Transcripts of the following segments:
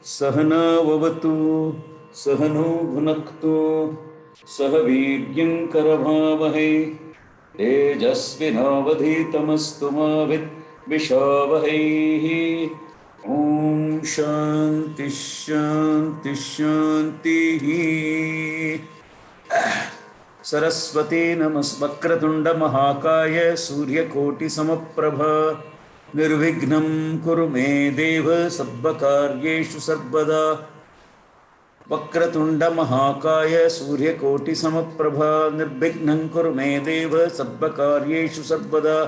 सहना ववतु सहनो भुनक्तु सह वीर्यङ्करभावहै तेजस्विनावधीतमस्तु मा विद्विषावहैः। ॐ शान्ति शान्ति शान्तिः। सरस्वती नमस्वक्रतुण्डमहाकाय सूर्यकोटिसमप्रभा निर्विघ्नं कुरु मे देव सर्वकार्येषु सर्वदा। वक्रतुण्डमहाकाय सूर्यकोटिसमप्रभा निर्विघ्नं कुरु मे देव सर्वकार्येषु सर्वदा।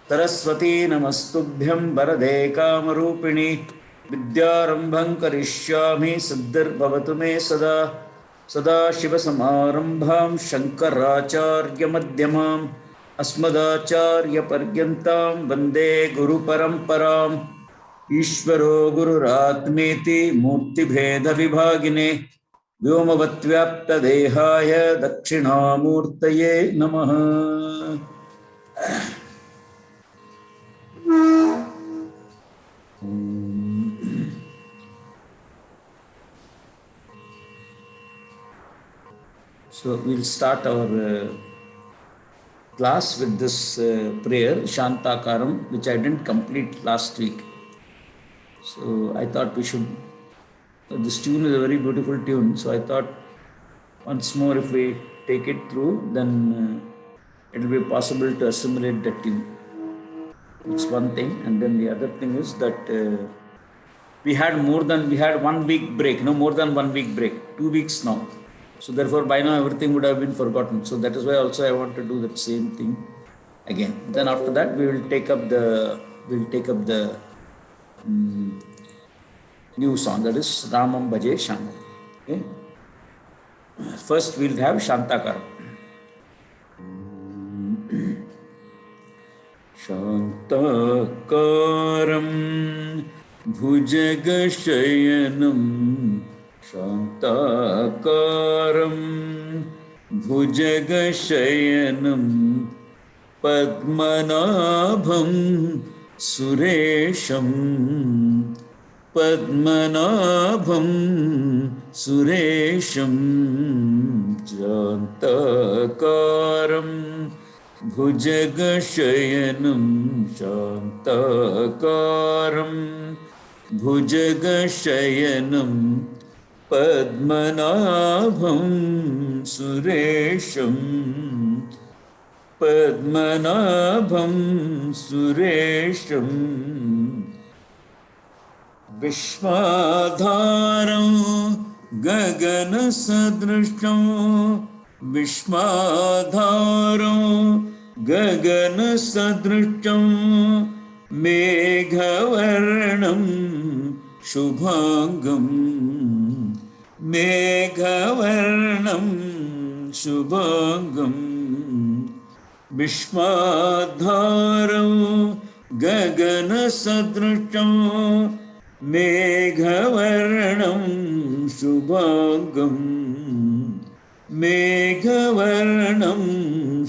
सरस्वती नमस्तुभ्यं वरदे कामरूपिणि विद्यारम्भं करिष्यामि सिद्धिर्भवतु मे सदा। सदाशिवसमारम्भां शङ्कराचार्यमध्यमाम् अस्मदाचार्यपर्यन्तां वन्दे गुरुपरम्पराम्। ईश्वरो गुरुरात्मेति मूर्तिभेदविभागिने व्योमवत्व्याप्तदेहाय दक्षिणामूर्तये नमः। So we'll start our class with this prayer, Shantakaram, which I didn't complete last week. So I thought we should, this tune is a very beautiful tune. So I thought once more if we take it through, then it will be possible to assimilate the tune. It's one thing. And then the other thing is that we had 1 week break, no more than 1 week break, 2 weeks now. So therefore by now everything would have been forgotten. So that is why also I want to do that same thing again. Then after that we will take up the new song, that is Ramam Bhaje Shyamam. Okay? First we'll have Shantakaram. Shantakaram Bhujagasayanam Shantakaram Bhujagasayanam Padmanabham Suresham Padmanabham Suresham Shantakaram Bhujagasayanam Shantakaram Bhujagasayanam Padmanabham Suresham Padmanabham Suresham Vishwadharam Gagana Sadrisham Vishwadharam Gagana Sadrisham Meghavarnam Shubhangam Meghavarnam Shubhangam Vishwadharam Gagana Sadrisham Meghavarnam Shubhangam Meghavarnam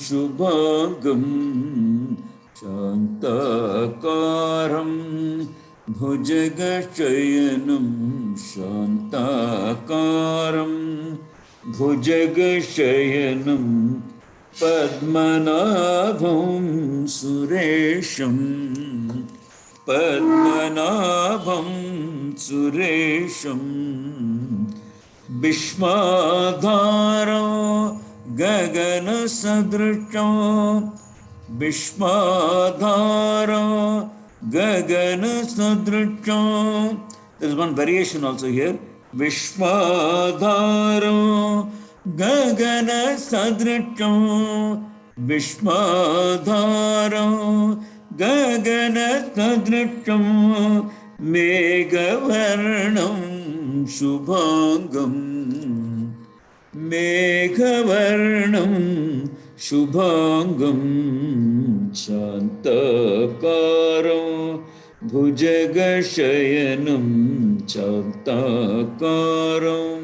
Shubhangam Shantakaram Bhujagasayanam Shantakaram Bhujagasayanam Padmanabham Suresham Padmanabham Suresham Vishwadharam Gagana Sadrisham Vishwadharam Gagana Sadrisham. There is one variation also here. Vishwadharam Gagana Sadrisham Vishwadharam Gagana Sadrisham Meghavarnam Shubhangam Meghavarnam Shubhangam Shantakaram Bhujagasayanam Shantakaram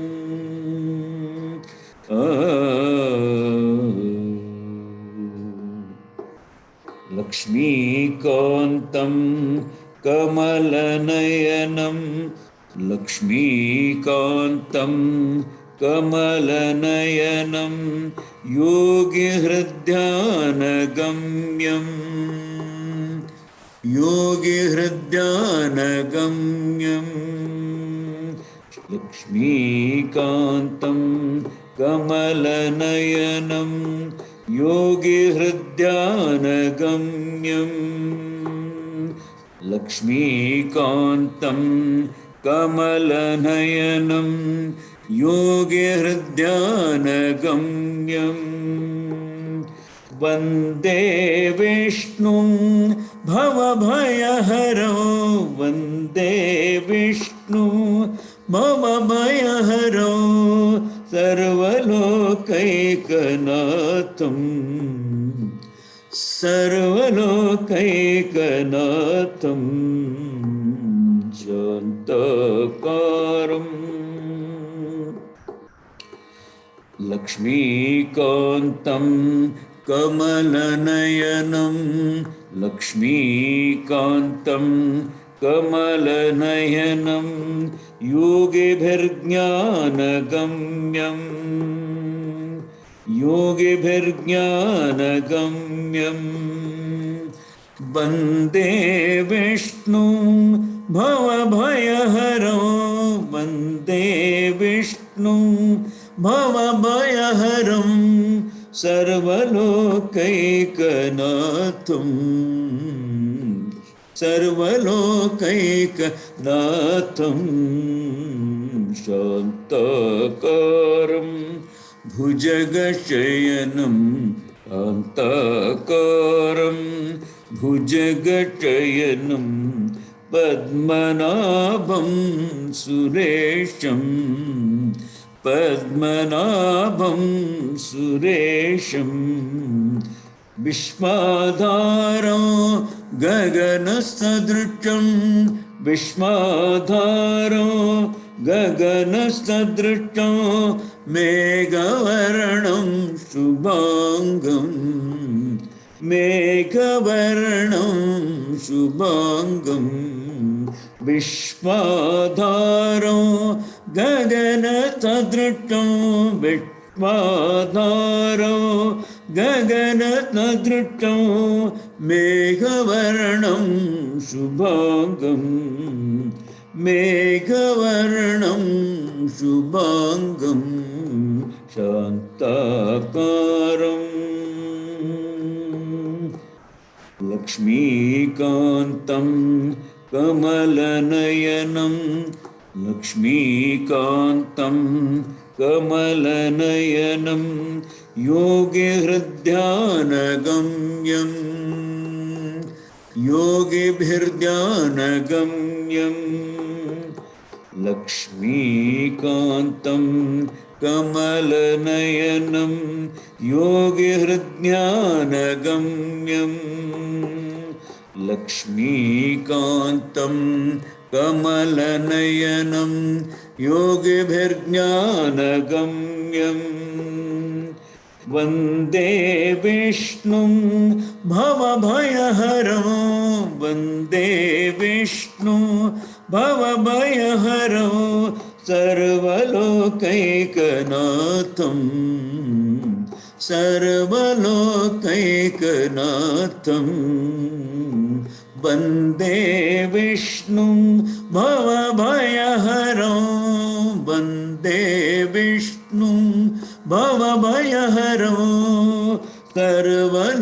Lakshmikantam कमलनयनं लक्ष्मीकान्तं कमलनयनं योगिहृद्यानगम्यं योगिहृद्यानगम्यं लक्ष्मीकान्तं कमलनयनं योगिहृद्यानगम्यं लक्ष्मीकान्तं कमलनयनं योगिहृद्यानगम्यं वन्दे विष्णुं भवभयहरं वन्दे विष्णुं भवभयहरं सर्वलोकैकनाथं सर्वलोकैकनाथं शान्तकारं लक्ष्मीकान्तं कमलनयनं लक्ष्मीकान्तं कमलनयनं योगिभिर्ज्ञानगम्यं योगिभिर्ज्ञानगम्यं वन्दे विष्णुं भवभयहरं वन्दे विष्णुं भवभयहरं सर्वलोकैकनाथं सर्वलोकैकनाथं शान्तकारं भुजगशयनं शान्तकारं भुजगशयनं पद्मनाभं सुरेशं पद्मनाभं सुरेशं विश्वाधारं गगनसदृशं विश्वाधारं गगनसदृशं मेघवर्णं शुभांगं मेघवर्णं शुभांगं विश्वाधारं गगनसदृशं विश्वाधारं गगनसदृशं मेघवर्णं शुभांगं मेघवर्णं शुभांगं शान्तकारं लक्ष्मीकान्तं कमलनयनं लक्ष्मीकान्तं कमलनयनं योगिहृद्यानगम्यं योगिभिर्ध्यानगम्यं लक्ष्मीकान्तं कमलनयनं योगिहृद्यानगम्यं लक्ष्मीकान्तं कमलनयनं योगिभिर्ज्ञानगम्यं वन्दे विष्णुं भवभयहरं वन्दे विष्णुं भवभयहरं सर्वलोकैकनाथं सर्वलोकैकनाथं वन्दे विष्णुं भवभयहरं वन्दे विष्णुं भवभयहरं सर्वलोकैकनाथं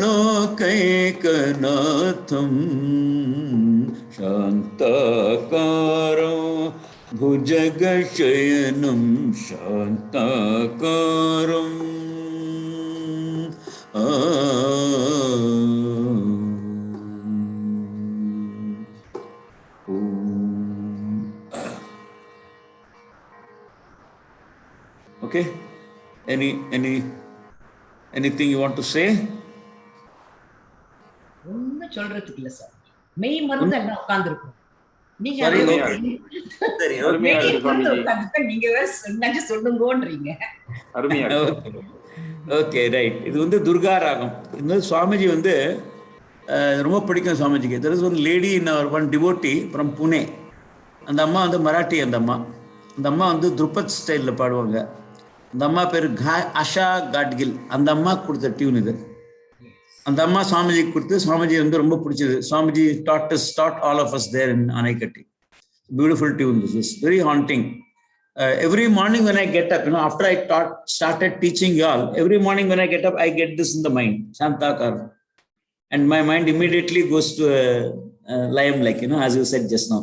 शान्तकारं भुजगशयनं शान्तकारं Okay, anything you want to say? ஒன்னும் சொல்றதுக்கு இல்ல சார். மெய் மறந்து எல்லாம் உட்கார்ந்துருக்கோம். நீங்க நீங்க வேற சொன்னாச்சு சொல்லுங்கன்றீங்க. Okay right. இது வந்து துர்கா ராகம். இந்த சுவாமிஜி வந்து ரொம்ப பிடிக்கும் சுவாமிஜிக்கு. There is one lady in our one devotee from Pune. அந்த அம்மா வந்து மராட்டி. அந்த அம்மா வந்து துருப்பத் ஸ்டைலில் பாடுவாங்க. அந்த அம்மா பேர் ஆஷா காட்கில். அந்த அம்மா கொடுத்த டியூன் இது. அந்த அம்மா சுவாமிஜிக்கு கொடுத்து சுவாமிஜி வந்து ரொம்ப பிடிச்சது. Swamiji taught all of us there in Anaikatti. Beautiful tune. This is very haunting. Every morning when I get up, after I started teaching you all, every morning when I get up, I get this in the mind, Shantakar. And my mind immediately goes to a lion, like, as you said just now.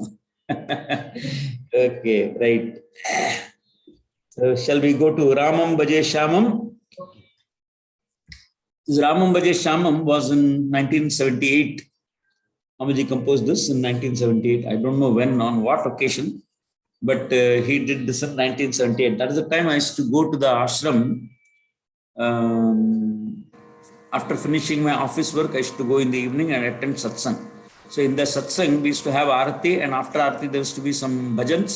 Okay, right. So shall we go to Ramam Bhaje Shamam? This Ramam Bhaje Shamam was in 1978. Swamiji composed this in 1978. I don't know when, on what occasion, but he did this in 1978. That is the time I used to go to the ashram. After finishing my office work, I used to go in the evening and attend satsang. So in the satsang, we used to have arati, and after arati, there used to be some bhajans,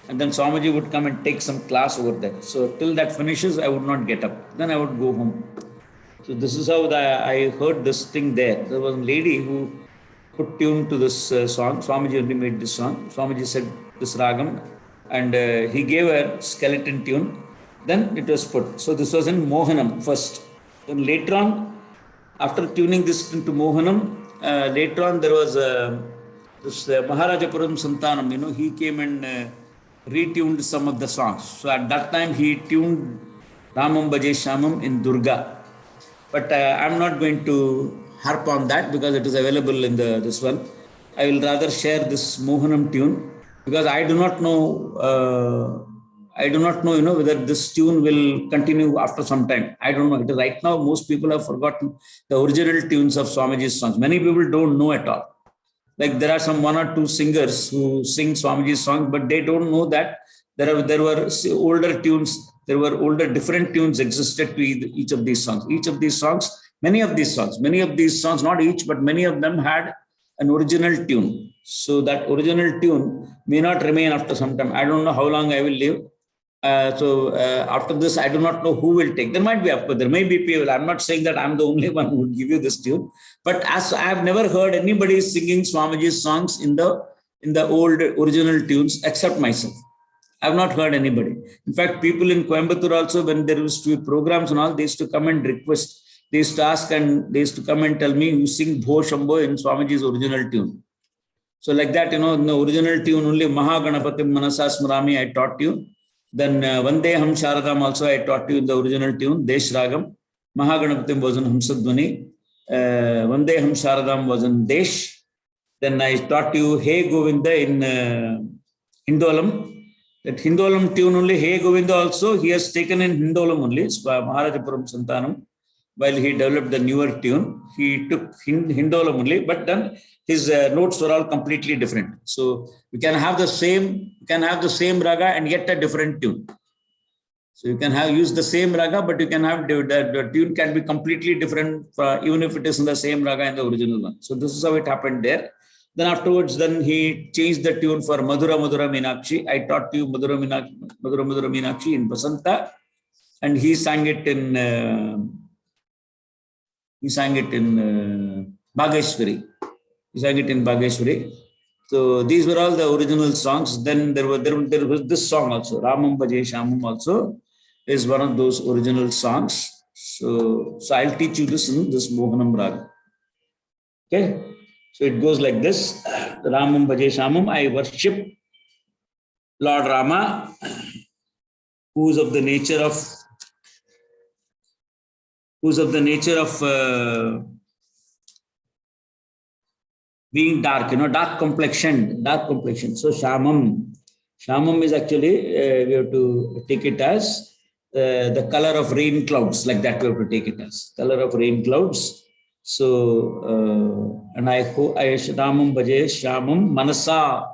and then Swamiji would come and take some class over there. So till that finishes, I would not get up. Then I would go home. So this is how I heard this thing there. There was a lady who put tune to this song. Swamiji only made this song. Swamiji said this ragam, and he gave a skeleton tune. Then it was put. So this was in Mohanam first. Then later on, after tuning this into Mohanam, later on there was this Maharajapuram Santanam. He came and retuned some of the songs. So at that time he tuned Ramam Bhaje Shamam in Durga. But I'm not going to harp on that because it is available in this one. I will rather share this Mohanam tune because I do not know, whether this tune will continue after some time. I don't know. Right now, most people have forgotten the original tunes of Swamiji's songs. Many people don't know at all. Like there are some one or two singers who sing Swamiji's songs, but they don't know that there were older tunes. There were older different tunes existed to each of these songs. Many of these songs, not each, but many of them had an original tune. So that original tune may not remain after some time. I don't know how long I will live. So after this, I do not know who will take. There might be, of course, there may be people. I'm not saying that I'm the only one who would give you this tune. But as I have never heard anybody singing Swamiji's songs in the old original tunes except myself. I've not heard anybody. In fact, people in Coimbatore also, when there used to be programs and all, they used to come and request. They used to ask and they used to come and tell me, you sing Bho Shambho in Swamiji's original tune. So like that, in the original tune only, Mahaganapatim Manasa Smrami, I taught you. Then Vandeham Sharadam also I taught you in the original tune, Desh Ragam. Mahaganapatim was in Hamsadvani. Vandeham Sharadam was in Desh. Then I taught you Hey Govinda in Hindolam. That Hindolam tune only, Hey Govinda also, he has taken in Hindolam only, Maharajapuram Santanam. While he developed the newer tune, he took Hindolam only, but then his notes were all completely different. So we can have the same raga and yet a different tune. So you can use the same raga, but you can have the tune can be completely different, even if it is in the same raga in the original one. So this is how it happened there. Then afterwards, then he changed the tune for Madhura Madhura Meenakshi. I taught you Madhura Madhura Meenakshi in Basanta, and he sang it in Bhageshwari. So these were all the original songs. Then there was this song also, Ramam Bhaje Shamam also is one of those original songs. So I'll teach you this in this Mohanam Raga. Okay. So it goes like this. Ramam Bhaje Shamam, I worship Lord Rama, who is of the nature of being dark, dark complexion. So Shamam is actually, we have to take it as the color of rain clouds, like that we have to take it as color of rain clouds. So, and I Ramam Bhaje Shamam Manasa.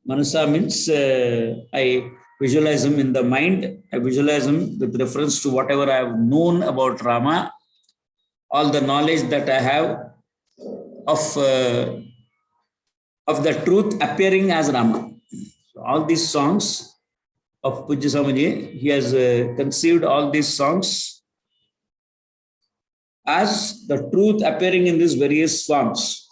Manasa means I visualize him in the mind. I visualize him with reference to whatever I have known about Rama, all the knowledge that I have of the truth appearing as Rama. So all these songs of Pujya Swamiji, he has conceived all these songs as the truth appearing in these various forms.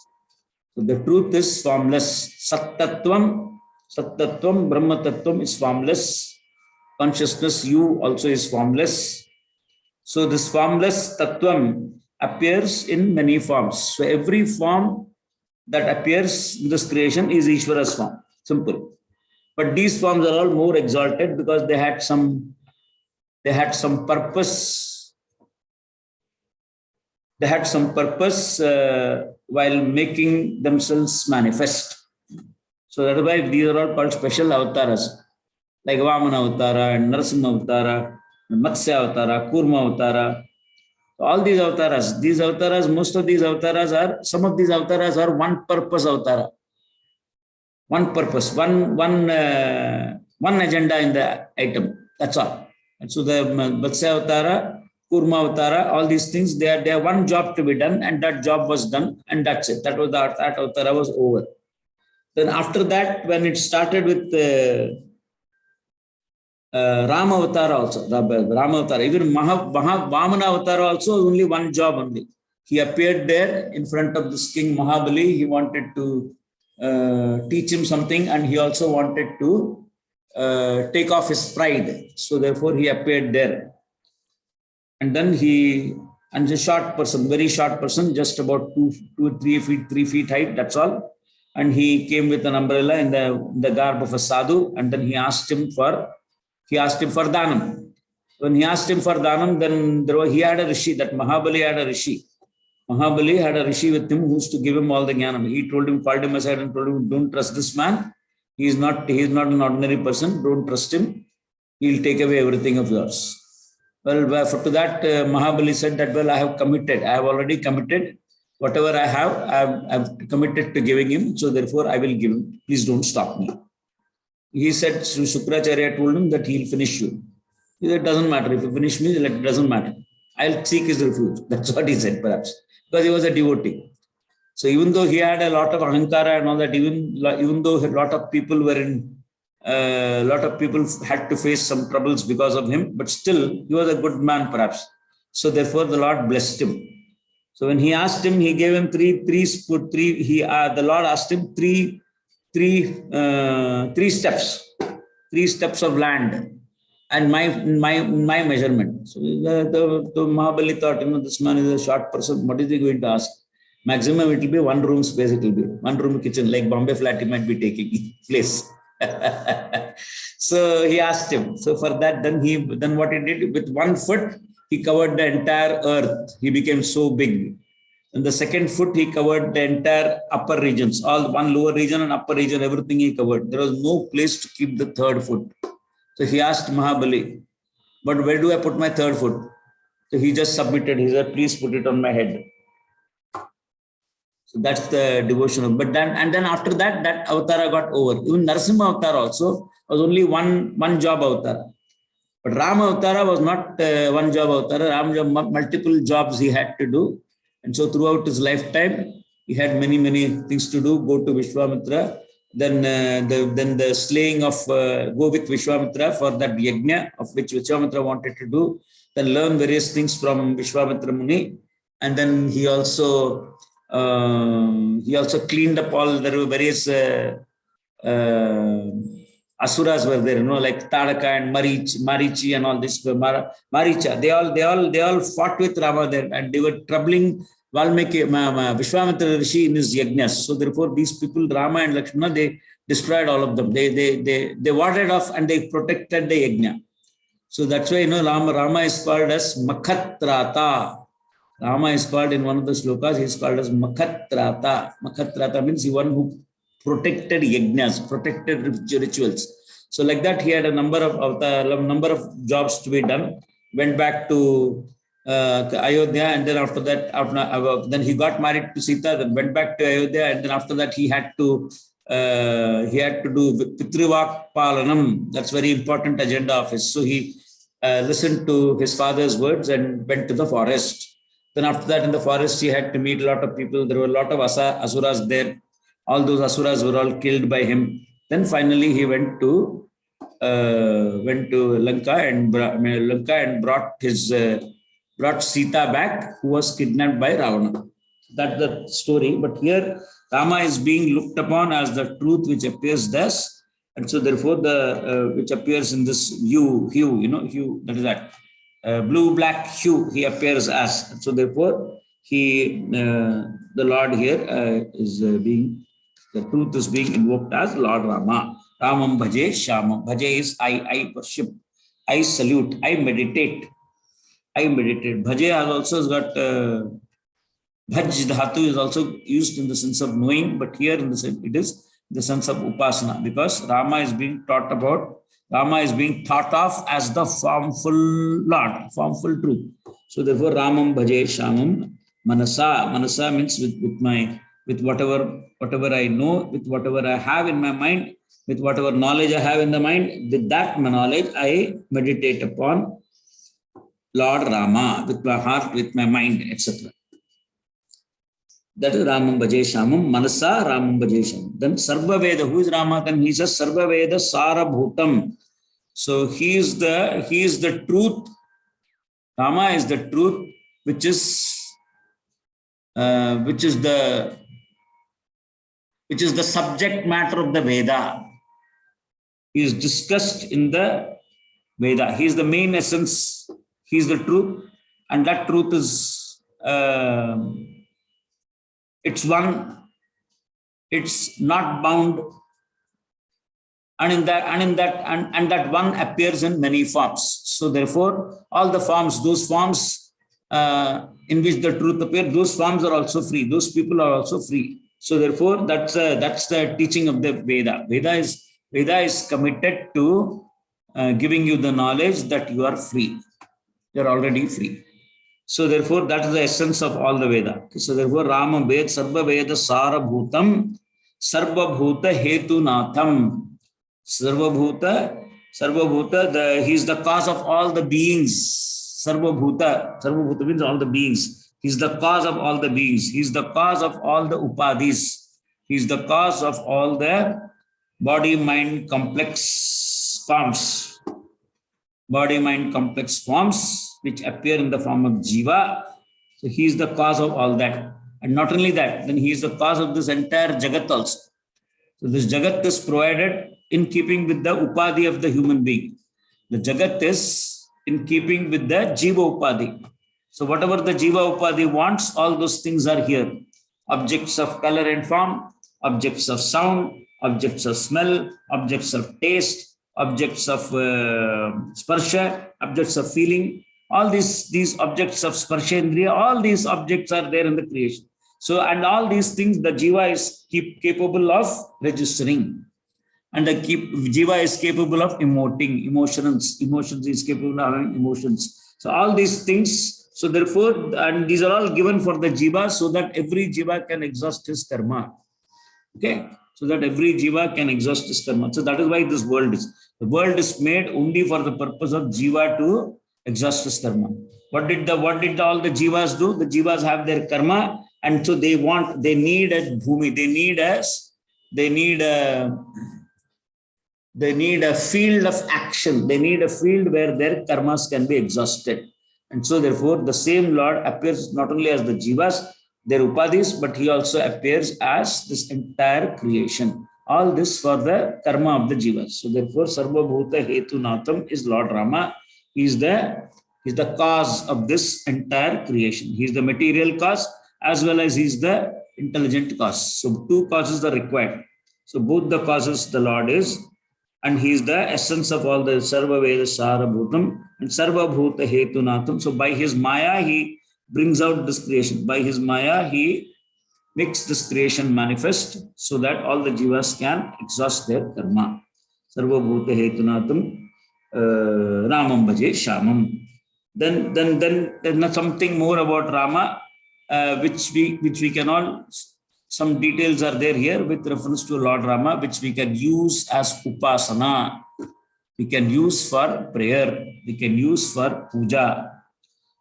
So the truth is formless. Sattattvam, Brahmatattvam is formless. Consciousness, you also is formless. So this formless Tattvam appears in many forms. So every form that appears in this creation is Ishvara's form. Simple. But these forms are all more exalted because they had some purpose. They had some purpose while making themselves manifest. So that's why these are all called special avatars, like Vamana Avatara and Narasimha Avatara, Matsya Avatara, Kurma Avatara. All these avatars, most of these avatars are, some of these avatars are one purpose avatara. One purpose, one agenda in the item. That's all. And so the Matsya Avatara, Kurma Avatara, all these things, they are one job to be done, and that job was done, and that's it. That Avatara was over. Then after that, when it started with Rama Avatara also, Rama Avatara, even Vamana Avatara also, only one job only. He appeared there in front of this king Mahabali. He wanted to teach him something, and he also wanted to take off his pride. So therefore he appeared there. And then and a short person, very short person, just about 3 feet height, that's all. And he came with an umbrella in the garb of a sadhu, and then he asked him for Dhanam. When he asked him for Dhanam, then he had a rishi, that Mahabali had a rishi. Mahabali had a rishi with him who used to give him all the jnanam. He called him aside and told him, don't trust this man. He is not an ordinary person. Don't trust him. He'll take away everything of yours. Well, to that, Mahabali said that, well, I have already committed. Whatever I have, I've committed to giving him. So therefore, I will give him. Please don't stop me. He said, Shukracharya told him that he'll finish you. He said, it doesn't matter. If you finish me, it doesn't matter. I'll seek his refuge. That's what he said, perhaps. Because he was a devotee. So even though he had a lot of ahankara and all that, even though a lot of people had to face some troubles because of him, but still he was a good man, perhaps. So therefore the Lord blessed him. So when he asked him, he gave him the Lord asked him three steps of land and my measurement. So the Mahabali thought, this man is a short person. What is he going to ask? Maximum it will be one room space. It will be one room kitchen, like Bombay flat. He might be taking place. So he asked him. So for that, then what he did, with 1 foot he covered the entire earth. He became so big. And the second foot he covered the entire upper regions, all one lower region and upper region, everything he covered. There was no place to keep the third foot. So he asked Mahabali, but where do I put my third foot? So he just submitted. He said, please put it on my head. So that's the devotion. But then after that, that avatara got over. Even Narasimha Avatara also was only one job avatara. But Rama Avatara was not one job avatara. Rama multiple jobs he had to do. And so throughout his lifetime, he had many things to do. Go to Vishwamitra, then the slaying of go with Vishwamitra for that yajna of which Vishwamitra wanted to do. Then learn various things from Vishwamitra Muni, and then he also cleaned up all. There were various asuras were there, like Tadaka and Marichi and all this. Maricha, they all fought with Rama there, and they were troubling Valmiki, Vishwamitra Rishi in his yajnas. So therefore, these people, Rama and Lakshmana, they destroyed all of them. They warded off and they protected the yajna. So that's why Rama is called as Makhatrata. Rama is called in one of the slokas. He is called as Makhatrata. Makhatrata means the one who protected yajnas, protected rituals. So like that, he had a number of jobs to be done. Went back to Ayodhya, and then after that, then he got married to Sita. Then went back to Ayodhya, and then after that, he had to do Pitrivak Palanam. That's very important agenda of his. So he listened to his father's words and went to the forest. Then after that, in the forest, he had to meet a lot of people. There were a lot of asuras there. All those asuras were all killed by him. Then finally, he went to Lanka and brought his brought Sita back, who was kidnapped by Ravana. That's the story. But here, Rama is being looked upon as the truth which appears thus. And so, therefore, the which appears in this hue, hue, that is that blue black hue, he appears as. And so, therefore, the Lord here is being, the truth is being invoked as Lord Rama. Ramam bhaje shamam. Bhaje is I worship, I salute, I meditate. Bhaje has also got bhaj dhatu is also used in the sense of knowing, but here in the sense it is the sense of upasana, because Rama is being thought of as the formful Lord, formful truth. So therefore, Ramam bhaje shamam manasa. Manasa means with whatever I know, with whatever I have in my mind, with whatever knowledge I have in the mind, with that knowledge I meditate upon Lord Rama, with my heart, with my mind, etc. That is Ramam bhaje shamam manasa Ramam bhaje shamam. Then Sarva Veda, who is Rama? Then he says Sarva Veda Sarabhutam. So he is the truth. Rama is the truth, which is the subject matter of the Veda. He is discussed in the Veda. He is the main essence. He is the truth, and that truth is it's one. It's not bound, and that one appears in many forms. So therefore, all the forms, those forms in which the truth appears, those forms are also free. Those people are also free. So therefore, that's the teaching of the Veda. Veda is committed to giving you the knowledge that you are free. You are already free. So therefore, that is the essence of all the Veda. So therefore, Rama Ved Sarva Veda Sarabhutam Sarva Bhuta Hetu Natham. Sarva Bhuta, he is the cause of all the beings. Sarva Bhuta means all the beings. He is the cause of all the beings. He is the cause of all the upadhis. He is the cause of all the body-mind complex forms. Body-mind complex forms which appear in the form of jiva. So he is the cause of all that. And not only that, then he is the cause of this entire jagat also. So this jagat is provided in keeping with the upadhi of the human being. The jagat is in keeping with the jiva upadhi. So whatever the jiva upadhi wants, all those things are here. Objects of color and form, objects of sound, objects of smell, objects of taste, objects of sparsha, objects of feeling. All these objects of sparsha indriya, all these objects are there in the creation. So, and all these things the jiva is capable of registering. And the jiva is capable of emoting, emotions is capable of having emotions. So all these things, so therefore, and these are all given for the jiva so that every jiva can exhaust his karma. Okay, so that every jiva can exhaust his karma. So that is why this world is. The world is made only for the purpose of jiva to exhaust his karma. What did all the jivas do? The jivas have their karma, and so they need a bhumi, they need a field of action. They need a field where their karmas can be exhausted. And so therefore, the same Lord appears not only as the jivas, their upadhis, but he also appears as this entire creation. All this for the karma of the jivas. So therefore, Sarva Bhuta Hetu Natham is Lord Rama. He is the cause of this entire creation. He is the material cause as well as he is the intelligent cause. So two causes are required. So both the causes the Lord is, and he is the essence of all the Sarva Veda Sarabhutam and Sarva Bhuta Hetu Natham. So by his Maya, he brings out this creation. By his Maya, he makes this creation manifest so that all the jivas can exhaust their karma. Sarva Bhuta Hetu Natham Ramam Bhaje Shamam. Then something more about Rama, which we can all, some details are there here with reference to Lord Rama, which we can use as upasana. We can use for prayer. We can use for puja,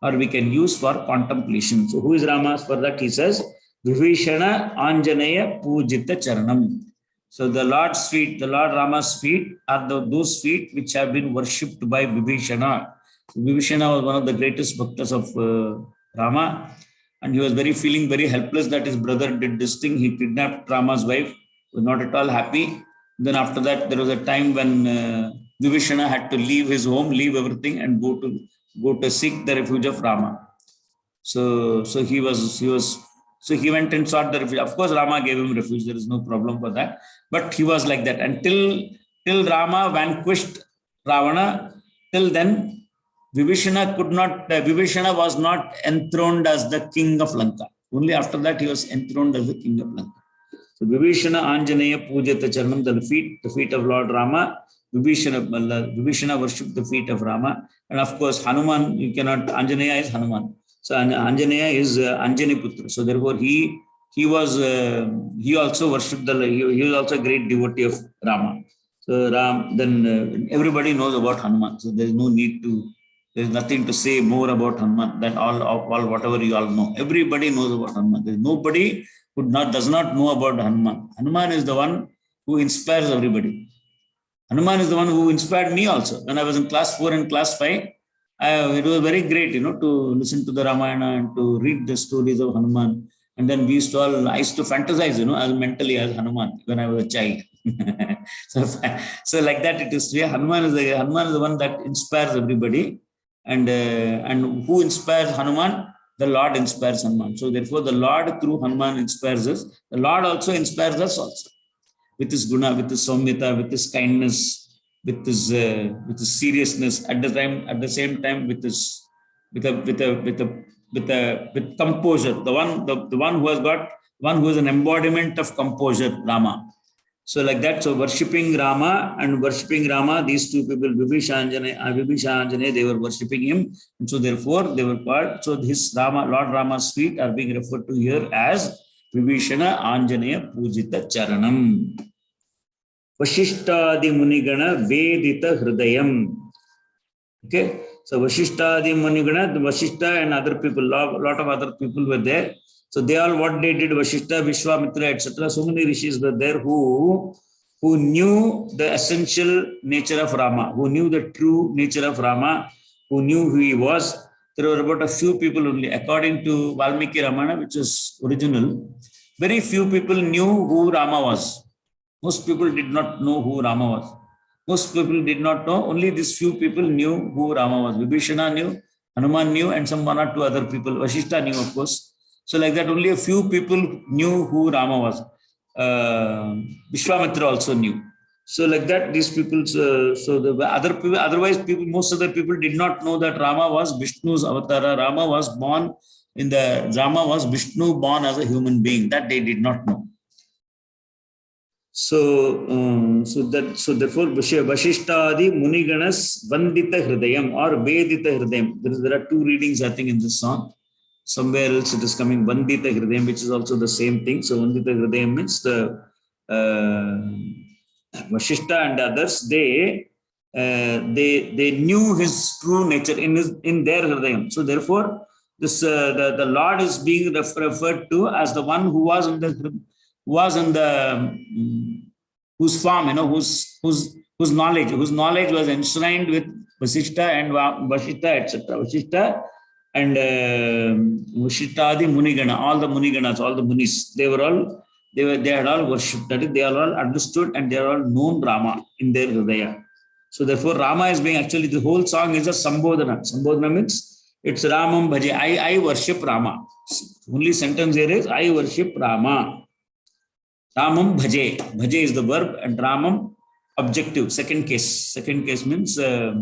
or we can use for contemplation. So who is Rama? For that he says, Vibhishana Anjaneya Pujita Charanam. So the Lord's feet, the Lord Rama's feet are those feet which have been worshipped by Vibhishana. Vibhishana was one of the greatest bhaktas of Rama, and he was feeling very helpless that his brother did this thing. He kidnapped Rama's wife, was not at all happy. Then after that, there was a time when Vibhishana had to leave his home, leave everything, and go to seek the refuge of Rama. So he went and sought the refuge. Of course, Rama gave him refuge. There is no problem for that. But he was like that until Rama vanquished Ravana. Till then, Vibhishana was not enthroned as the king of Lanka. Only after that he was enthroned as the king of Lanka. So Vibhishana Anjaneya Pujyata Charanam, the feet of Lord Rama. Vibhishana worshipped the feet of Rama. And of course, Hanuman, Anjaneya is Hanuman. So Anjaneya is Anjani Putra. So therefore he also worshipped he was also a great devotee of Rama. So then everybody knows about Hanuman. So there is no need to, there is nothing to say more about Hanuman than all whatever you all know. Everybody knows about Hanuman. There is nobody who does not know about Hanuman. Hanuman is the one who inspires everybody. Hanuman is the one who inspired me also. When I was in class 4 and class 5, it was very great, to listen to the Ramayana and to read the stories of Hanuman. And then I used to fantasize, as mentally as Hanuman when I was a child. so like that it is. Hanuman is the one that inspires everybody. And who inspires Hanuman? The Lord inspires Hanuman. So therefore, the Lord through Hanuman inspires us. The Lord also inspires us also. With his guna, with his saumyata, with his kindness, with his seriousness. At the same time, with composure. The one who is an embodiment of composure, Rama. So like that, so worshipping Rama, these two people, Vibhisha Anjane, they were worshipping him. And so therefore, they were called, so his Lord Rama's feet are being referred to here as Vibhishana Anjaneya Pujita Charanam. Vashishtadi Munigana Vedita Hridayam. Okay, so Vashishtadi Munigana, Vashishta and other people, lot of other people were there. So they all, what they did, Vashishta, Vishwamitra, etc. So many rishis were there who knew the essential nature of Rama, who knew the true nature of Rama, who knew who he was. There were about a few people only. According to Valmiki Ramana, which is original, very few people knew who Rama was. Most people did not know who Rama was. Most people did not know. Only these few people knew who Rama was. Vibhishana knew, Hanuman knew, and some one or two other people. Vashishta knew, of course. So like that, only a few people knew who Rama was. Vishwamitra also knew. So like that, these people, so the other people, otherwise people, most of the people did not know that Rama was Vishnu's avatara. Rama was Vishnu born as a human being. That they did not know. So therefore, Vashishtadi Muniganas Vandita Hridayam or Vedita Hridayam. There are two readings, I think, in this song. Somewhere else it is coming Vandita Hridayam, which is also the same thing. So Vandita Hridayam means the Vashishta and others, they knew his true nature in their Hridayam. So therefore, this the Lord is being referred to as the one who was in the whose form, whose knowledge was enshrined with Vasishta and Vashishta, etc. Vashishta and Vashishtadi Munigana, all the Muniganas, all the Munis, they had all worshipped, that is, they are all understood and they are all known Rama in their Hridaya. So therefore, Rama is being, actually the whole song is a Sambodhana. Sambodhana means it's Ramam Bhaje. I worship Rama. Only sentence here is I worship Rama. Ramam Bhaje. Bhaje is the verb and Ramam objective. Second case. Second case means I.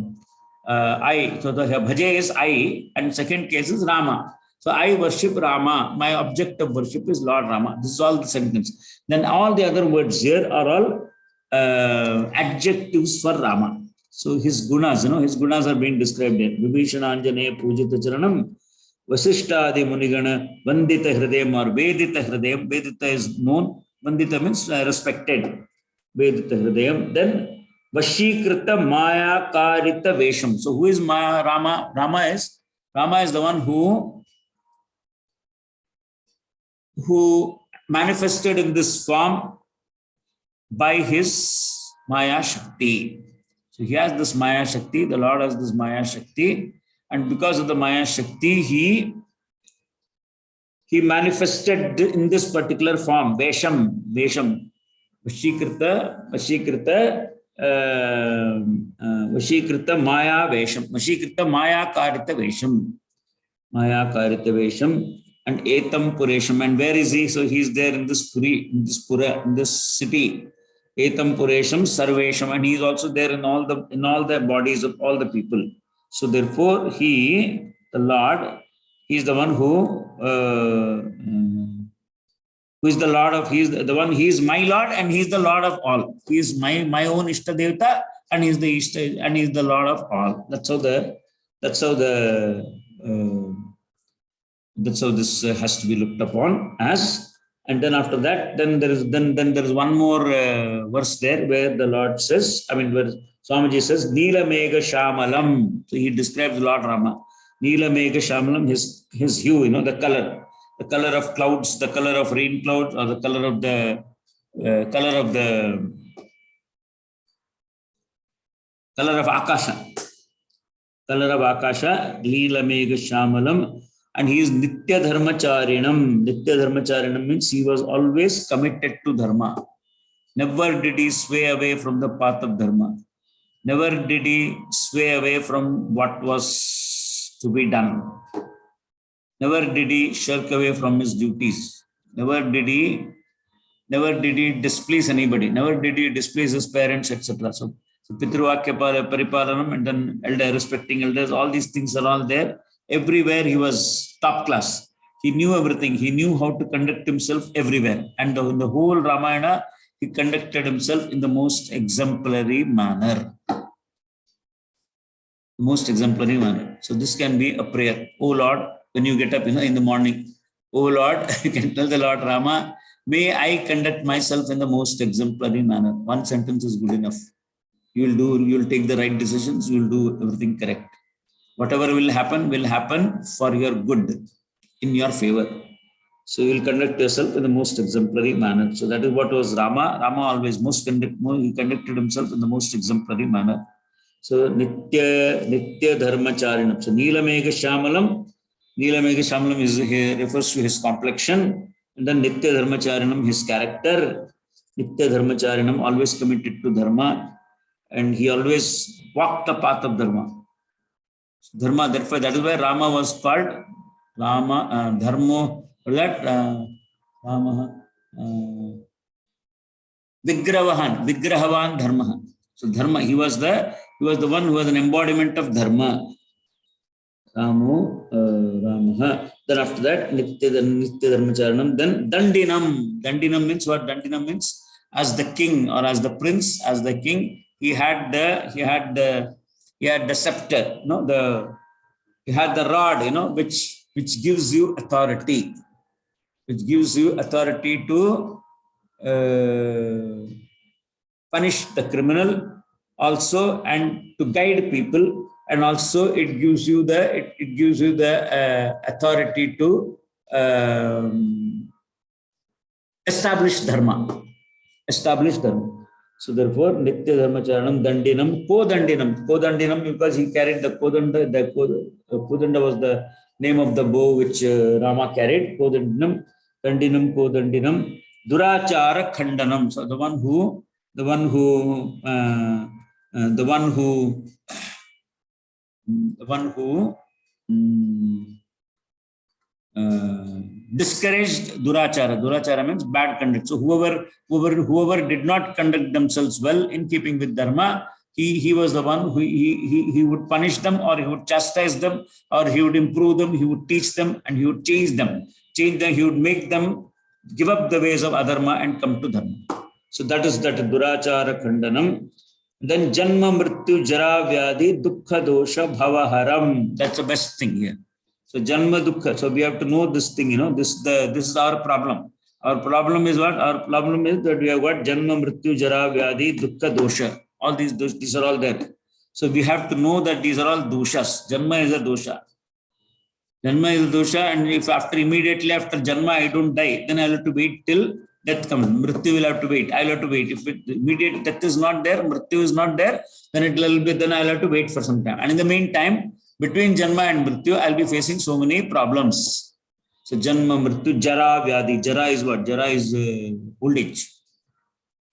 So the Bhaje is I and second case is Rama. So I worship Rama. My object of worship is Lord Rama. This is all the sentence. Then all the other words here are all adjectives for Rama. So his gunas are being described here. Vibhishana Anjaneya Pujita Charanam, Vasishtadi Munigana, Vandita Hridayam or Vedita Hridayam. Vedita is known. Vandita means respected. Vedita Hridayam. Then Vashikrita Maya Karita Vesham. So who is Maya? Rama? Rama is the one who manifested in this form by his Maya Shakti. So he has this Maya Shakti, the Lord has this Maya Shakti, and because of the Maya Shakti, he manifested in this particular form, Vesham, Vashikrita Maya Vesham, Vashikrita Maya Karita Vesham, and Etam Puresham. And where is he? So he is there in this Puri, in this Pura, in this city. Etam Puresham Sarvesham, and he is also there in all the bodies of all the people. So therefore, the Lord, he is the one who is the Lord of, he is the one, he is my Lord, and he is the Lord of all. He is my own Ishta Devata, and he is the Ishta, and he is the Lord of all. That's how this has to be looked upon as. And then after that, then there is one more verse there where the Lord says, where Swamiji says, Neela Megha Shamalam. So he describes Lord Rama. Neela Megha Shamalam, his hue, the color of clouds, the color of rain clouds, or the color of Akasha. Color of Akasha, Neela Megha Shamalam. And he is Nitya Dharmacharinam. Nitya Dharmacharinam means he was always committed to Dharma. Never did he sway away from the path of Dharma. Never did he sway away from what was to be done. Never did he shirk away from his duties. Never did he displease anybody. Never did he displease his parents, etc. So Pitruvakya Paripalanam, and then respecting elders, all these things are all there. Everywhere he was top class. He knew everything. He knew how to conduct himself everywhere. And in the whole Ramayana, he conducted himself in the most exemplary manner. So this can be a prayer. Oh Lord, when you get up in the morning, oh Lord, you can tell the Lord Rama, may I conduct myself in the most exemplary manner. One sentence is good enough. You'll take the right decisions. You'll do everything correct. Whatever will happen for your good, in your favor. So you will conduct yourself in the most exemplary manner. So that is what was Rama. Rama always he conducted himself in the most exemplary manner. So Nitya Dharmacharinam. So Neela Megha Shamalam refers to his complexion. And then Nitya Dharmacharinam, his character. Nitya Dharmacharinam, always committed to Dharma. And he always walked the path of Dharma. Dharma, therefore, that is why Rama was called Rama, Dharmo, Rama, Vigrahavan Dharma. So Dharma, he was the one who was an embodiment of Dharma. Ramaha. Then after that, Nitya Dharmacharanam. Then Dandinam. Dandinam means what? Dandinam means as the king or as the prince, as the king, he had the scepter, he had the rod, which gives you authority, to punish the criminal also, and to guide people, and also it gives you the authority to establish dharma. So therefore, Nitya Dharmacharanam, Dandinam, Kodandinam, because he carried the Kodanda. Kodanda was the name of the bow which Rama carried. Kodandinam, Durachara Khandanam. So the one who discouraged Durachara. Durachara means bad conduct. So whoever did not conduct themselves well in keeping with Dharma, he was the one who he would punish them, or he would chastise them, or he would improve them, he would teach them, and he would change them. He would make them give up the ways of adharma and come to Dharma. So that is that Durachara Khandanam. Then Janma Mrityu Jara Vyadhi Dukkha Dosha Bhavaharam. That's the best thing here. So Janma Dukkha. So we have to know this thing, this is our problem. Our problem is what? Our problem is that we have got Janma Mrityu Jara Vyadhi Dukkha Dosha. All these are all there. So we have to know that these are all doshas. Janma is a dosha. And if immediately after Janma I don't die, then I have to wait till death comes. Mrityu will have to wait. I'll have to wait. If immediate death is not there, Mrityu is not there, then I'll have to wait for some time. And in the meantime, between Janma and Mrityu, I'll be facing so many problems. So Janma, Mrityu, Jara, Vyadhi. Jara is what? Jara is old age.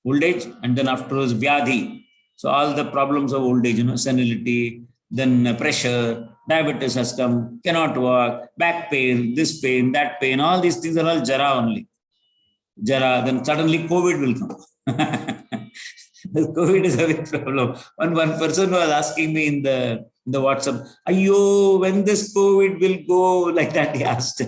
Old age, and then afterwards Vyadhi. So all the problems of old age, senility, then pressure, diabetes has come, cannot walk, back pain, this pain, that pain, all these things are all Jara only. Jara, then suddenly COVID will come. The COVID is a big problem. One person was asking me in the WhatsApp, Ayo, when this COVID will go, like that he asked.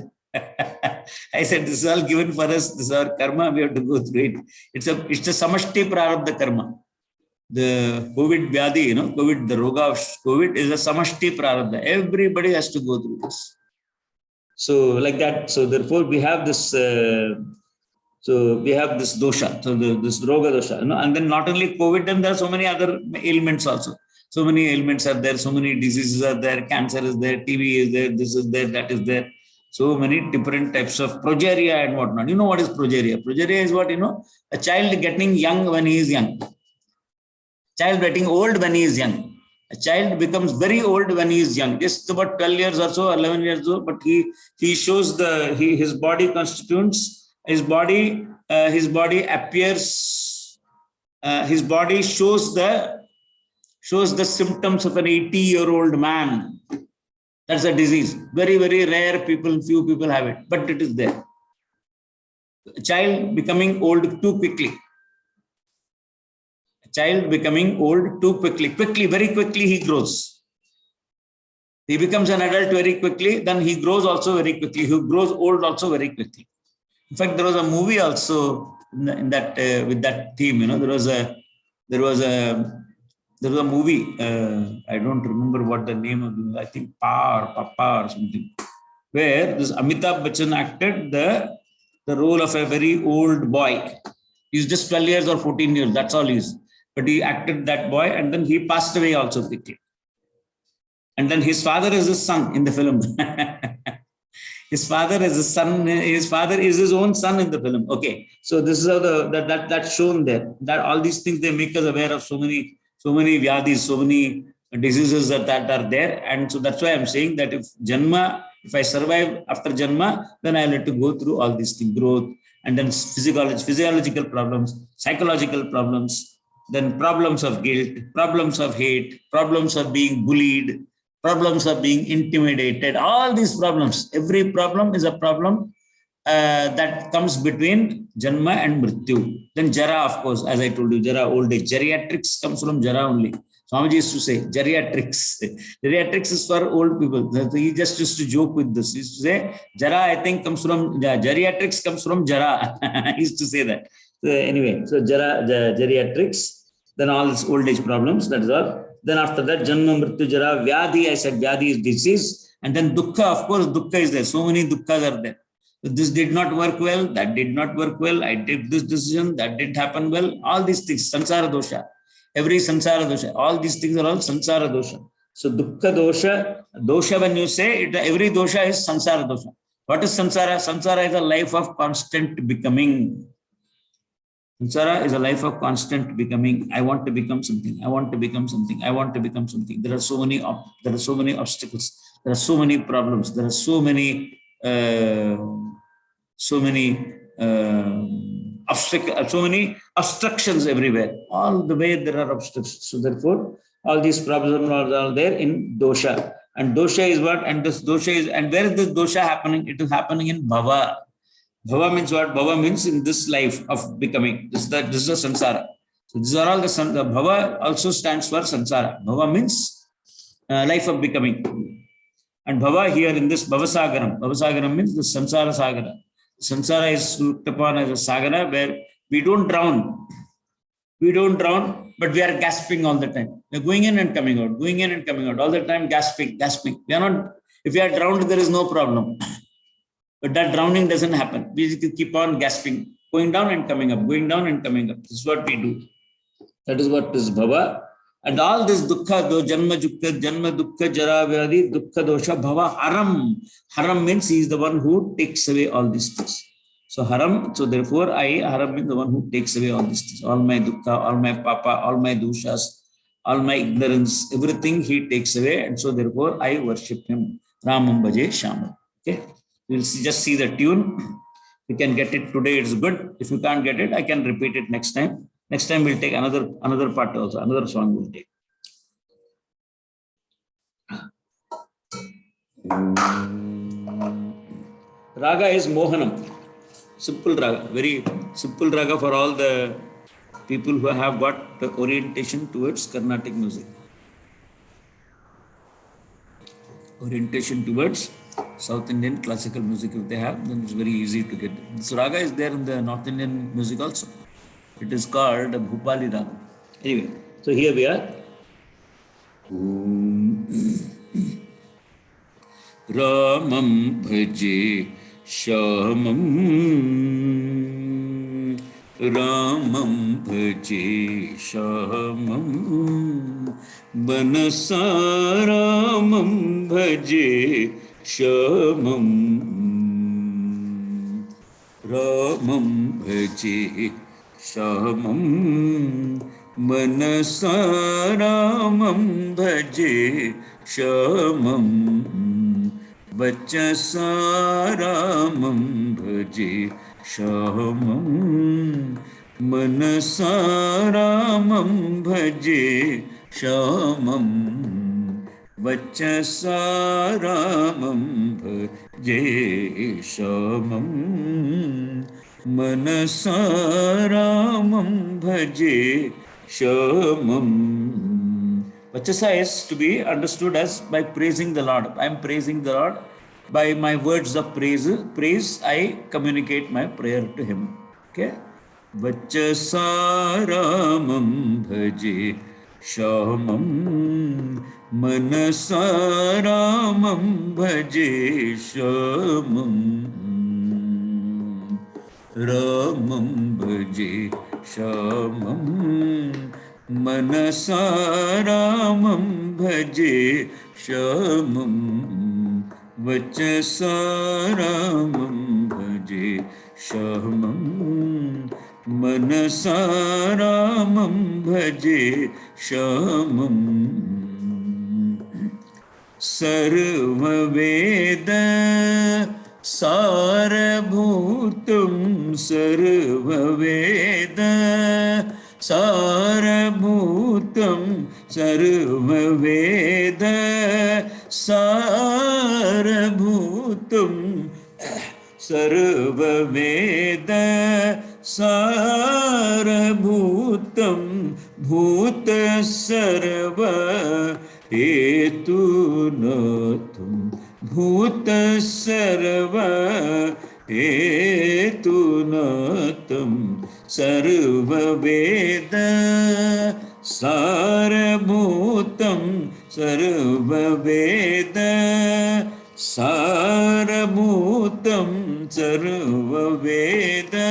I said, this is all given for us, this is our karma, we have to go through it. It's a samashti prarabdha karma. The COVID vyadhi, COVID, the roga of COVID is a samashti prarabdha. Everybody has to go through this. So like that, so therefore we have this dosha, so this roga dosha, and then not only COVID, then there are so many other ailments also. So many ailments are there, so many diseases are there, cancer is there, TB is there, this is there, that is there. So many different types of progeria and whatnot. You know what is progeria? Progeria is what, a child getting young when he is young. Child getting old when he is young. A child becomes very old when he is young, just about 12 years or so, 11 years old, but he shows his body constituents, his body appears, his body shows the symptoms of an 80-year-old man. That's a disease. Very, very rare few people have it, but it is there. A child becoming old too quickly. A child becoming old too quickly. Very quickly he grows. He becomes an adult very quickly, then he grows also very quickly. He grows old also very quickly. In fact, there was a movie also in that with that theme. There was a movie, I don't remember what the name of it, I think Papa or something, where this Amitabh Bachchan acted the role of a very old boy. He's just 12 years or 14 years, that's all he is. But he acted that boy, and then he passed away also quickly. And then his father is his son in the film. His father is his son. His father is his own son in the film. Okay, so this is how that's shown there. That all these things, they make us aware of so many vyadhis, so many diseases that are there. And so that's why I'm saying that if I survive after Janma, then I'll have to go through all these things, growth, and then physiological problems, psychological problems, then problems of guilt, problems of hate, problems of being bullied, problems of being intimidated, all these problems. Every problem is a problem that comes between Janma and Mrityu. Then Jara, of course, as I told you, Jara, old age. Geriatrics comes from Jara only. Swamiji used to say, geriatrics. Geriatrics is for old people. He just used to joke with this. He used to say, Jara, I think, comes from, geriatrics comes from Jara. He used to say that. So anyway, so Jara, geriatrics, then all these old age problems, that is all. Then after that, Janma, Mrityu, Jara, Vyadhi, I said Vyadhi is disease. And then Dukkha, of course, Dukkha is there. So many Dukkhas are there. This did not work well, that did not work well, I did this decision, that didn't happen well, all these things, Sansara dosha. Every Sansara dosha, all these things are all Sansara dosha. So Dukkha dosha, when you say it, every dosha is Sansara dosha. What is Sansara? Sansara is a life of constant becoming. Sansara is a life of constant becoming. I want to become something. I want to become something. I want to become something. There are so many obstacles. There are so many problems. There are so many obstructions everywhere. All the way there are obstructions. So therefore, all these problems are there in dosha. And dosha is what? And this dosha is, and where is this dosha happening? It is happening in bhava. Bhava means what? Bhava means in this life of becoming. This is the samsara. So these are all the bhava also stands for samsara. Bhava means life of becoming. And bhava here in this bhavasagaram. Bhavasagaram means the samsara sagara. Samsara is looked upon as a sagara where we don't drown. We don't drown, but we are gasping all the time. We're going in and coming out, going in and coming out, all the time gasping. We are not, if we are drowned, there is no problem. But that drowning doesn't happen. We keep on gasping, going down and coming up, going down and coming up. This is what we do. That is what is bhava. And all this dukkha, janma dukkha, jara, vyadhi, dukkha, dosha, bhava, haram. Haram means he is the one who takes away all these things. So haram, so therefore haram is the one who takes away all these things, all my dukkha, all my papa, all my doshas, all my ignorance, everything he takes away. And so therefore I worship him. Ramam Bhaje Shyamam. Okay. We'll just see the tune. If you can get it today, it's good. If you can't get it, I can repeat it next time. Next time we'll take another part also, another song we'll take. Raga is Mohanam. Simple raga, very simple raga for all the people who have got the orientation towards Carnatic music. Orientation towards South Indian classical music, if they have, then it's very easy to get. This raga is there in the North Indian music also. It is called Bhupali Raga. Anyway, so here we are. Ramam bhaje Shyamam, Ramam bhaje Shyamam, Banasaramam bhaje Shyamam, Ramam bhaje Shyamam, Manasaramam bhaje Shyamam, Vachasaramam bhaje Shyamam, Manasaramam bhaje Shyamam, Vachasaramam bhaje Shyamam, Manasaramam bhaje Shyamam. Vachasa is to be understood as by praising the Lord. I am praising the Lord. By my words of praise, I communicate my prayer to Him. Okay? Vachasaramam bhaje Shyamam, Manasaramam bhaje Shyamam, Ramam bhaje Shyamam, Manasaramam bhaje Shyamam, Vachasaramam bhaje Shyamam, Manasaramam bhaje Shyamam. Sarvaveda Sarabhutam, Sarvaveda Sarabhutam, Sarvaveda Sarabhutam, Sarvaveda Sarabhutam, Bhuta Sarva Hetunatam, Bhuta Sarva Hetunatam, Sarvaveda Sarabhutam, Sarvaveda Sarabhutam, Sarvaveda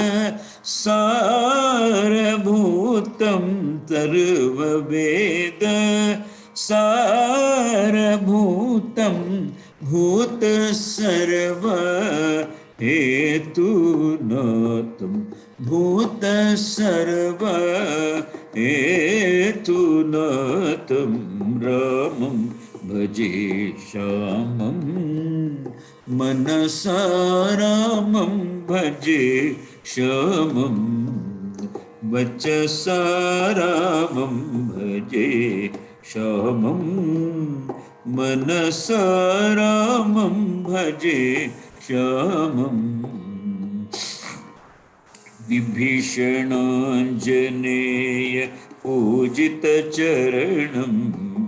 Sarabhutam, Sarvaveda Sarabhutam, Bhuta Sarva Hetunatam, Bhuta Sarva Hetunatam, Ramam bhaje Shyamam, Manasaramam bhaje Shyamam, Vachasaramam bhaje Shyamam, Manasaramam bhaje Shyamam. Vibhishananjaneya Pujita Charanam,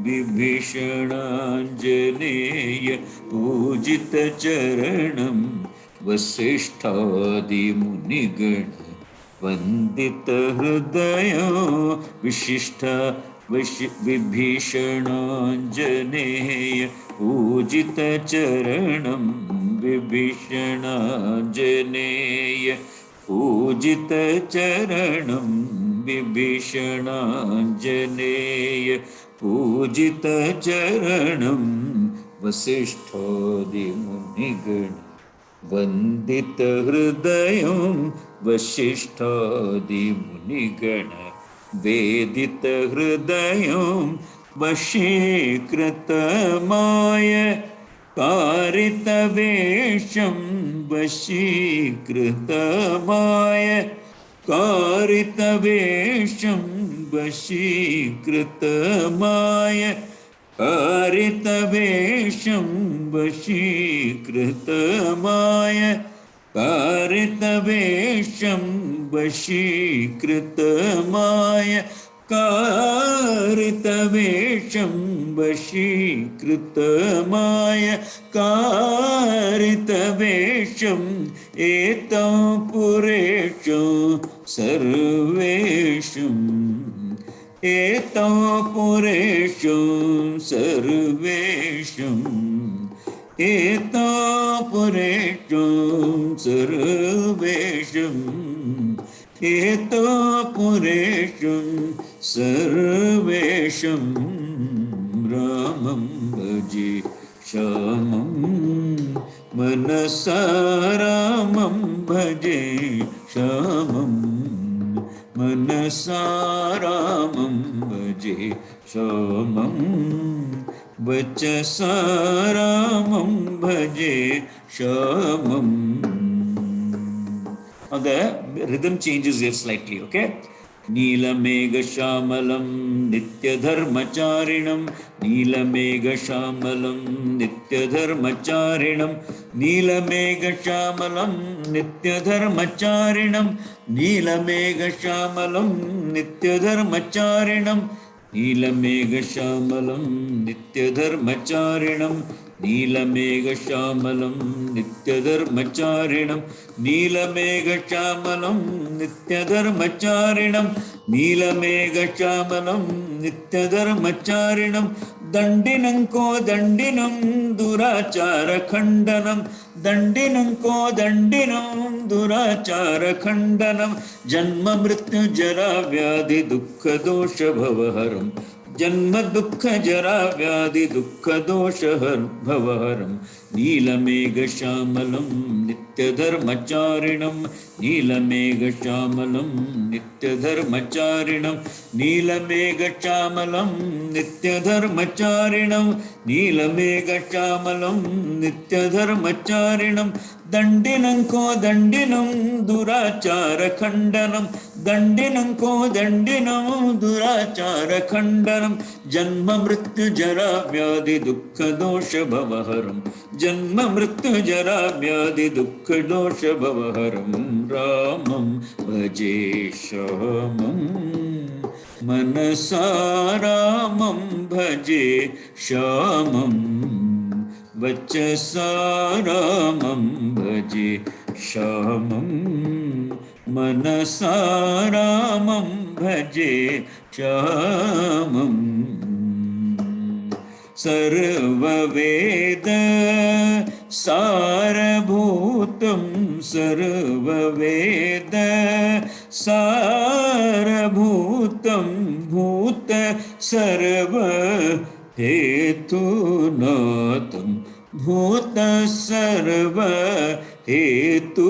Vibhishananjaneya Pujita Charanam, Vasishtadi Munigana Vandita Hridaya Vishishta Vibhishananjaneya Pujita Charanam, Vibhishananjaneya Pujita Charanam, Vibhishananjaneya Pujita Charanam, Vasishtadi Munigana वन्दितहृदयं वसिष्ठादिमुनिगण वेदितहृदयं वशीकृतमाय कारितवेषं वशीकृतमाय कारितवेषं वशीकृतमाय कारितवेषं वशीकृतमाय कारितवेषं वशीकृतमाय कारितवेषं वशीकृतमाय कारितवेषं एतं पुरेषु सर्वेषु एतं पुरेषु सर्वेषु एतं पुरेषु सर्वेषु एतं पुरेषु सर्वेषु रामं भजे श्यामं मनसा रामं भजे श्यामं मनसा रामं भजे श्यामं वचसा रामं भजे श्यामं. Now the rhythm changes here slightly, okay? नीलमेघश्यामलं नित्यधर्मचारिणं नीलमेघश्यामलं नित्यधर्मचारिणं नीलमेघश्यामलं नित्यधर्मचारिणं नीलमेघश्यामलं नित्यधर्मचारिणं नीलमेघश्यामलं नित्यधर्मचारिणं नीलमेघश्यामलं नित्यधर्मचारिणं नीलमेघश्यामलं नित्यधर्मचारिणं नीलमेघश्यामलं नित्यधर्मचारिणं दण्डिनं को दण्डिनं दुराचारखण्डनं दण्डिनं को दण्डिनं दुराचारखण्डनं जन्म मृत्यु जरा व्याधि दुःख दोष भवहरं जन्म दुःख जरा व्याधि दुःख दोष भवहरं नीलमेघश्यामलं नित्यधर्मचारिणं नीलमेघश्यामलं नित्यधर्मचारिणं नीलमेघश्यामलं नित्यधर्मचारिणं नीलमेघश्यामलं नित्यधर्मचारिणं दण्डिनं को दण्डिनं दुराचारखण्डनं दण्डिनं को दण्डिनं दुराचारखण्डनं जन्म मृत्यु जरा व्याधि दुःख दोष भवहरं जन्म मृत्यु जरा व्याधि दुःख दोष भवहरं रामं भजे श्यामं मनसा रामं भजे श्यामं वचसा रामं भजे श्यामं मनसा रामं भजे श्यामं सर्ववेद सारभूतं सर्ववेद सारभूतं भूत सर्व हेतुनाथं भूत सर्व हेतुनाथं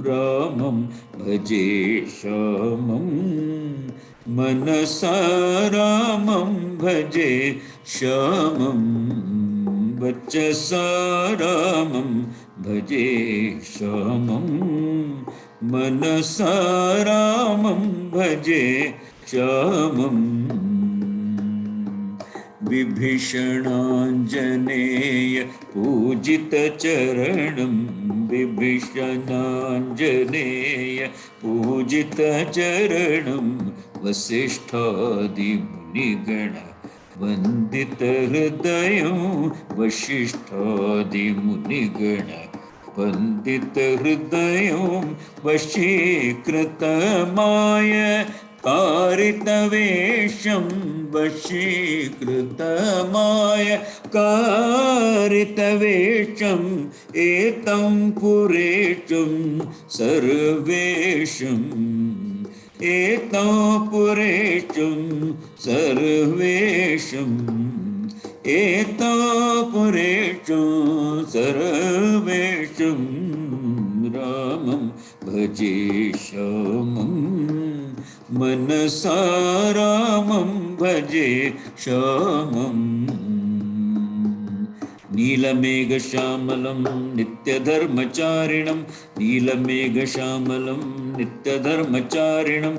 रामं भजे श्यामं मनसा रामं भजे श्यामं वचसा रामं भजे श्यामं मनसा रामं भजे श्यामं विभीषणाञ्जनेय पूजितचरणं विभीषणाञ्जनेय पूजितचरणं वसिष्ठादिमुनिगण वन्दितहृदयं वसिष्ठादिमुनिगण वन्दितहृदयं वशीकृतमाय कारितवेषं वशीकृतमाय कारितवेषं एतं पुरेषुं सर्वेषुं एतं पुरेषुं सर्वेषुं एतो पुरेषु सर्वेषु रामं भजे श्यामं मनसा रामं भजे श्यामम् नीलमेघश्यामलं नित्यधर्मचारिणं नीलमेघश्यामलं नित्यधर्मचारिणं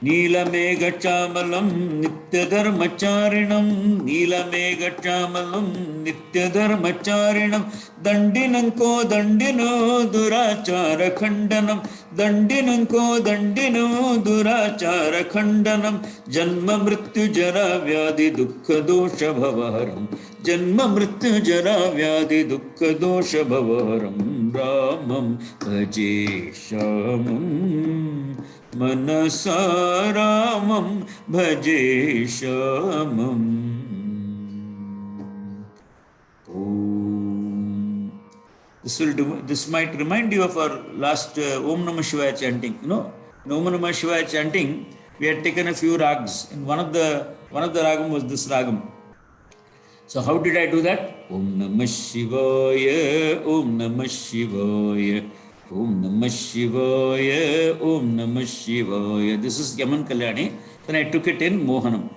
नीलमेघश्यामलं नित्यधर्मचारिणं नीलमेघश्यामलं नित्यधर्मचारिणं दण्डिनङ्को दण्डिनो दुराचारखण्डनं दण्डिनङ्को दण्डिनो दुराचारखण्डनं जन्म मृत्युजरा व्याधि दुःखदोषभवहरं जन्म मृत्युजरा व्याधि दुःखदोषभवहरं रामं भजे श्यामं मनसा रामं भजे श्यामम् This might remind you of our last Om Namah Shivaya chanting. You know, in Om Namah Shivaya chanting, we had taken a few rags. And one of the ragam was this ragam. So how did I do that? Om Namah Shivaya, Om Namah Shivaya, Om Namah Shivaya, Om Namah Shivaya. This is Yaman Kalyani. Then I took it in Mohanam.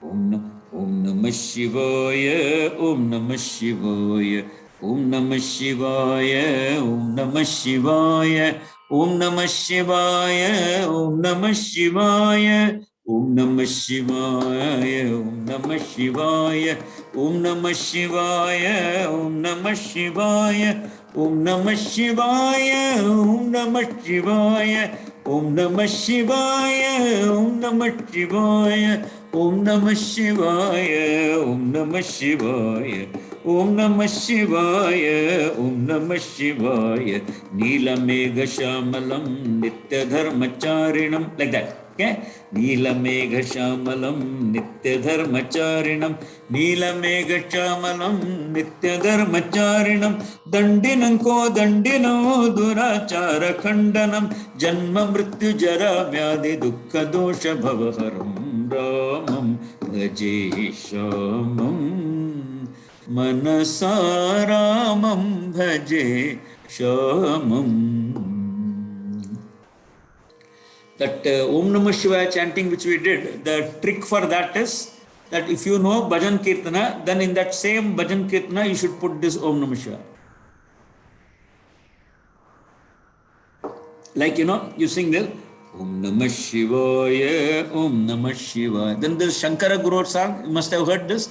Om Namah Shivaya, Om Namah Shivaya. Om Namah Shivaya, Om Namah Shivaya, Om Namah Shivaya, Om Namah Shivaya, Om Namah Shivaya, Om Namah Shivaya, Om Namah Shivaya, Om Namah Shivaya, Om Namah Shivaya, Om Namah Shivaya, Om Namah Shivaya, Om Namah Shivaya, Om Namah Shivaya, Om Namah Shivaya. Om Namah Shivaya, Om Namah Shivaya, Neelamegha Shamalam, Nitya Dharmacharinam, like that. Okay? Neelamegha Shamalam, Nitya Dharmacharinam, Neelamegha Shamalam, Nitya Dharmacharinam, Dandinanko Dandino Durachara Khandanam, Janma Mrityu Jara Vyadi Dukkha Dosha Bhavaharam, Ramam Bhaje Shamam. मनसा रामं भजे श्यामम्. That Om Namah Shivaya chanting which we did, the trick for that is that if you know Bhajan Kirtana, then in that same Bhajan Kirtana you should put this Om Namah Shivaya. Like, you know, you sing this Om Namah Shivaya, Om Namah Shivaya. Then there's Shankara Guru song, you must have heard this.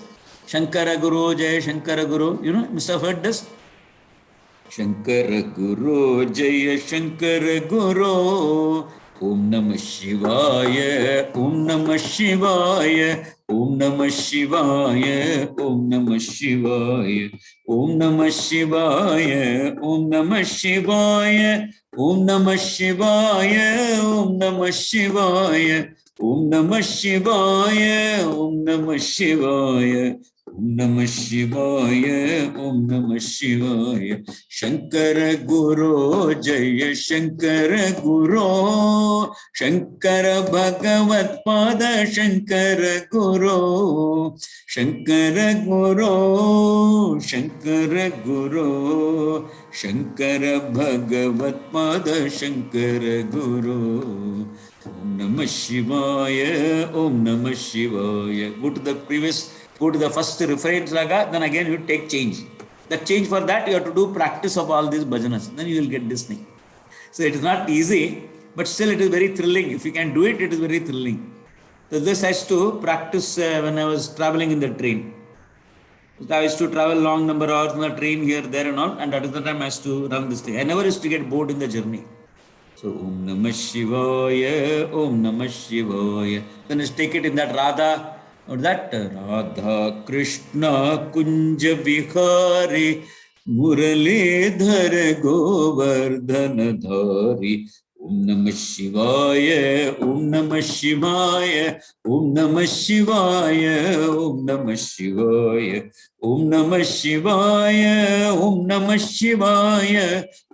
Shankara Guru, Jaya Shankara Guru. You know, must have heard this. Shankara Guru, Jaya Shankara Guru. Om Namah Shivaya, Om Namah Shivaya, Om Namah Shivaya, Om Namah Shivaya, Om Namah Shivaya, Om Namah Shivaya, Om Namah Shivaya, Om Namah Shivaya, Om Namah Shivaya, Om Namah Shivaya, Om Namah Shivaya, Om Namah Shivaya. Shankara Guru, Jaya Shankara Guru, Shankara Bhagavat Pada Shankara Guru, Shankara Guru, Shankara Guru, Shankara Bhagavat Pada Shankara Guru. Om Namah Shivaya, Om Namah Shivaya. Go to the first refrain raga, then again you take change. That change, for that you have to do practice of all these bhajanas. Then you will get this thing. So it is not easy, but still it is very thrilling. If you can do it, it is very thrilling. So this has to practice when I was traveling in the train. So I used to travel long number of hours in the train here, there and all, and at the time I used to run this thing. I never used to get bored in the journey. So Om Namah Shivaya, Om Namah Shivaya. Then let's take it in that Radha. Or that Radha Krishna Kunja Vihari Muralidhar Govardhana Dhari. Om Namah Shivaya, Om Namah Shivaya, Om Namah Shivaya, Om Namah Shivaya, Om Namah Shivaya, Om Namah Shivaya,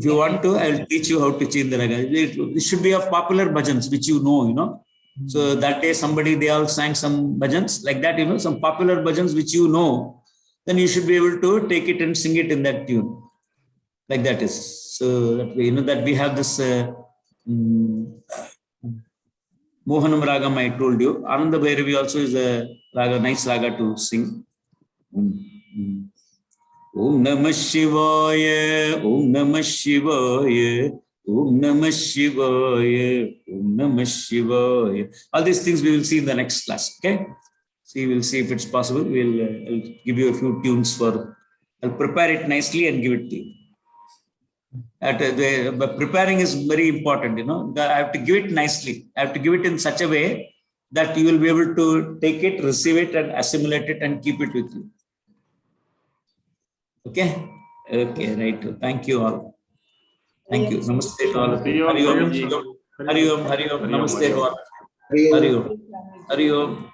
If you want to, I will teach you how to change the raga. It should be of popular bhajans, which you know. So that day they all sang some bhajans like that, some popular bhajans which you know, then you should be able to take it and sing it in that tune. Like that is. So that way, that we have this Mohanam Ragam, I told you. Ananda Bhairavi also is a raga, nice raga to sing. Om Namah Shivaya, Om Namah Shivaya, Om Namah Shivaya, Om Namah Shivaya. All these things we will see in the next class, okay? See, we'll see if it's possible. I'll give you a few tunes I'll prepare it nicely and give it to you. But preparing is very important, I have to give it nicely. I have to give it in such a way that you will be able to take it, receive it, and assimilate it and keep it with you. Okay? Okay, right. Thank you all. Thank you. Namaste to all of you. Hari Om. Hari Om. Hari Om. Namaste to all. Hari Om. Hari Om.